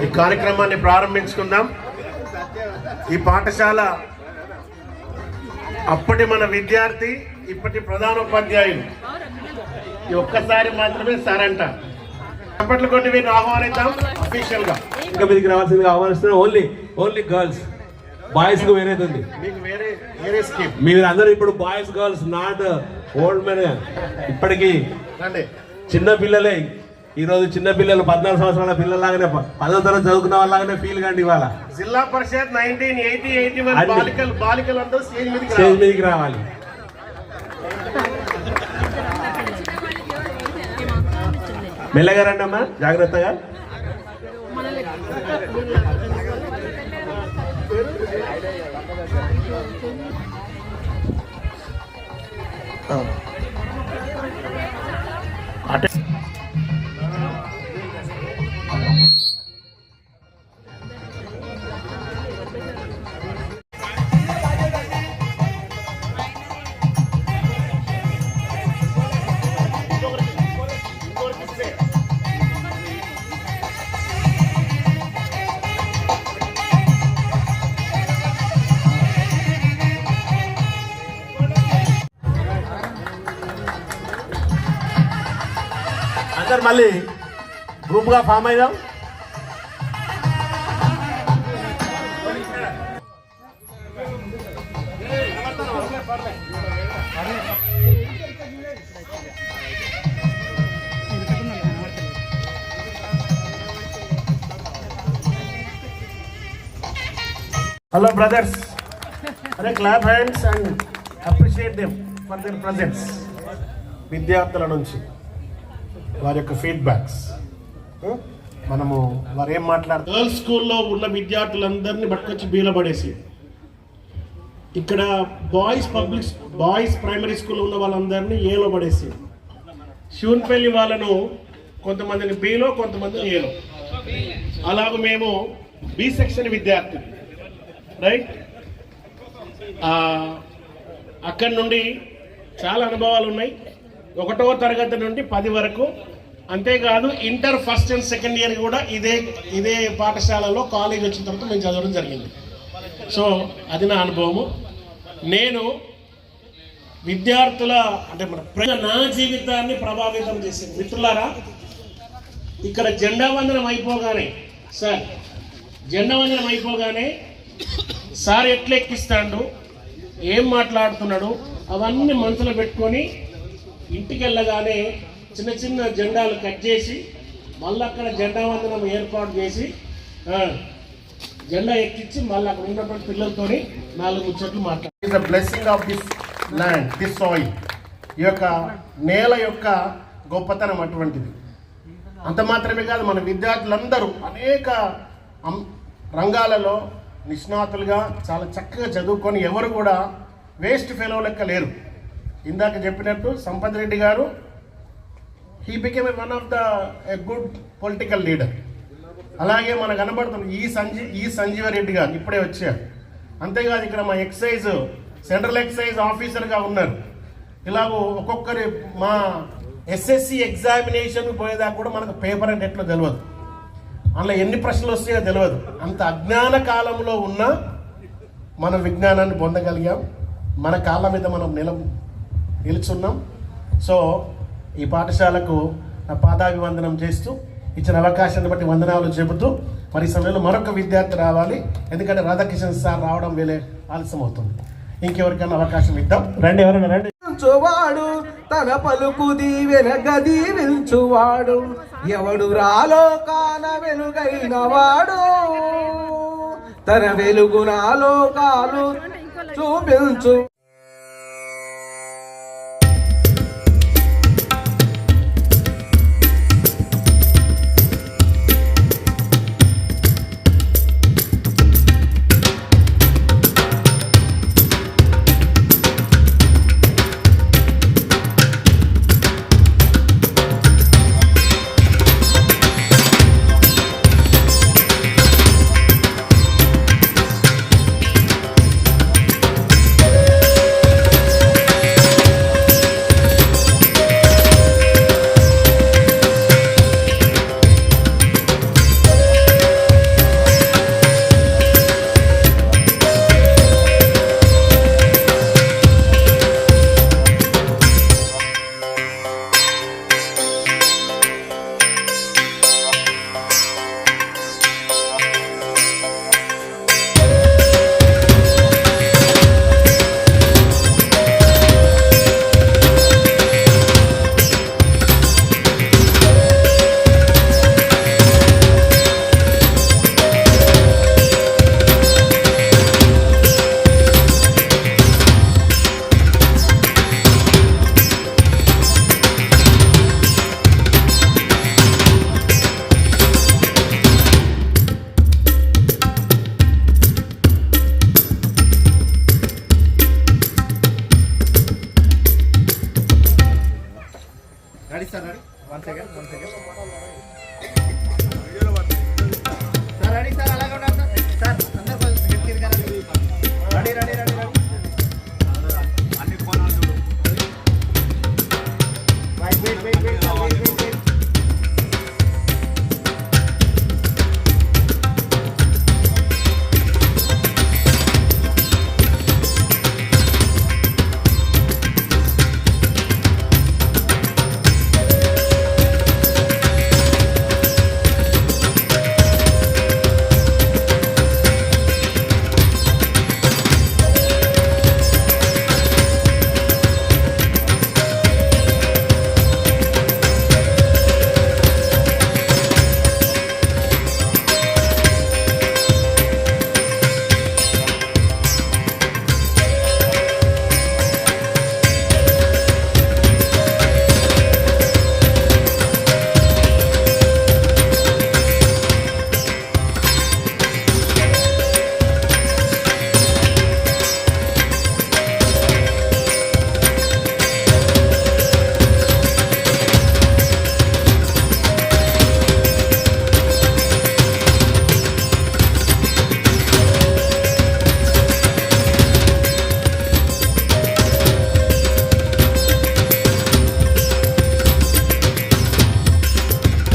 ఈ కార్యక్రమాన్ని ప్రారంభించుకుందాం. ఈ పాఠశాల అప్పటి మన విద్యార్థి, ఇప్పటి ప్రధానోపాధ్యాయులు ఒక్కసారి మాత్రమే సార్ అంట. అప్పట్లో కొన్ని మీరు ఆహ్వానిద్దాం అఫీషియల్ గా. ఇంకా మీదకి రావాల్సిందిగా ఆహ్వానిస్తున్నా. ఓన్లీ గర్ల్స్, బాయ్స్ కు వేరేది. మీకు వేరే స్కీమ్. మీరు అందరూ ఇప్పుడు boys girls, not old men. ఇప్పటికీ చిన్న పిల్లలే. ఈ రోజు చిన్న పిల్లలు 14 సంవత్సరాల పిల్లలాగానే 10వ తరగతి చదువుకున్న వాళ్ళలాగానే ఫీల్ కండి. ఇవాళ జిల్లా పరిషత్ 1980-81 బాలికలు అందరూ స్టేజ్ మీదకి రావాలి. మెల్లగా రండి అమ్మా, జాగ్రత్తగా. అందరు మళ్ళీ గ్రూప్ గా ఫామ్ అయిదాం. హలో బ్రదర్స్, అరే clap hands and appreciate them for their presence. విద్యార్థుల నుంచి వారి యొక్క ఫీడ్బ్యాక్స్ మనము వారు ఏం మాట్లాడుతారు. గర్ల్స్ స్కూల్లో ఉన్న విద్యార్థులందరినీ పట్టుకొచ్చి బీలో పడేసి, ఇక్కడ బాయ్స్ ప్రైమరీ స్కూల్లో ఉన్న వాళ్ళందరినీ ఏలో పడేసి, శివన్పల్లి వాళ్ళను కొంతమందిని బీలో, కొంతమందిని ఏలో. అలాగ మేము బి సెక్షన్ విద్యార్థులు, రైట్. అక్కడి నుండి చాలా అనుభవాలు ఉన్నాయి. 1వ తరగతి నుండి 10 వరకు, అంతేకాదు inter first and second year కూడా ఇదే పాఠశాలలో కాలేజ్ వచ్చిన తర్వాత మేము చదవడం జరిగింది. సో అది నా అనుభవము. నేను విద్యార్థుల నా జీవితాన్ని ప్రభావితం చేసింది. మిత్రులారా, ఇక్కడ జెండా వందనం అయిపోగానే సార్ ఎట్లా ఎక్కిస్తాడు, ఏం మాట్లాడుతున్నాడు, అవన్నీ మనసులో పెట్టుకొని ఇంటికి వెళ్ళగానే చిన్న చిన్న జెండాలు కట్ చేసి మళ్ళీ అక్కడ జెండా వందనం ఏర్పాటు చేసి జెండా ఎక్కించి మళ్ళీ అక్కడ ఉన్నటువంటి పిల్లలతో 4 ముచ్చట్లు మాట్లాడారు. The blessing of this land, this soil. ఈ యొక్క నేల యొక్క గొప్పతనం అటువంటిది. అంత మాత్రమే కాదు, మన విద్యార్థులందరూ అనేక రంగాలలో నిష్ణాతులుగా చాలా చక్కగా చదువుకొని ఎవరు కూడా వేస్ట్ ఫెలో లెక్క లేరు. ఇందాక చెప్పినట్టు సంపత్ రెడ్డి గారు, he became one of the good political leader. అలాగే మనకు కనబడుతుంది ఈ సంజీవరెడ్డి గారు ఇప్పుడే వచ్చారు. అంతేకాదు ఇక్కడ మా సెంట్రల్ ఎక్సైజ్ ఆఫీసర్గా ఉన్నారు. ఇలాగూ ఒక్కొక్కరి మా ఎస్ఎస్సి ఎగ్జామినేషన్ పోయేదాకా కూడా మనకు పేపర్ అంటే ఎట్లా తెలియదు, అందులో ఎన్ని ప్రశ్నలు వస్తాయో తెలియదు. అంత అజ్ఞాన కాలంలో ఉన్న మనం విజ్ఞానాన్ని పొందగలిగాం. మన కాళ్ళ మీద మనం నిలుచున్నాం. సో ఈ పాఠశాలకు పాదాభివందనం చేస్తూ ఇచ్చిన అవకాశాన్ని బట్టి వందనాలు చెబుతూ, మరి సమయంలో మరొక విద్యార్థి రావాలి. ఎందుకంటే రాధాకిషన్ సార్ రావడం వేలే ఆలస్యం అవుతుంది. ఇంకెవరికైనా అవకాశం ఇద్దాం. రండి, ఎవరైనా రండి. వాడు తన పలుకు దీవెనగా దీవించువాడు, ఎవడు రాలోకాన వెలుగైన వాడు, తన వెలుగు నాలోకాలు చూపించు. Ready sir ready 1 second sir ready sir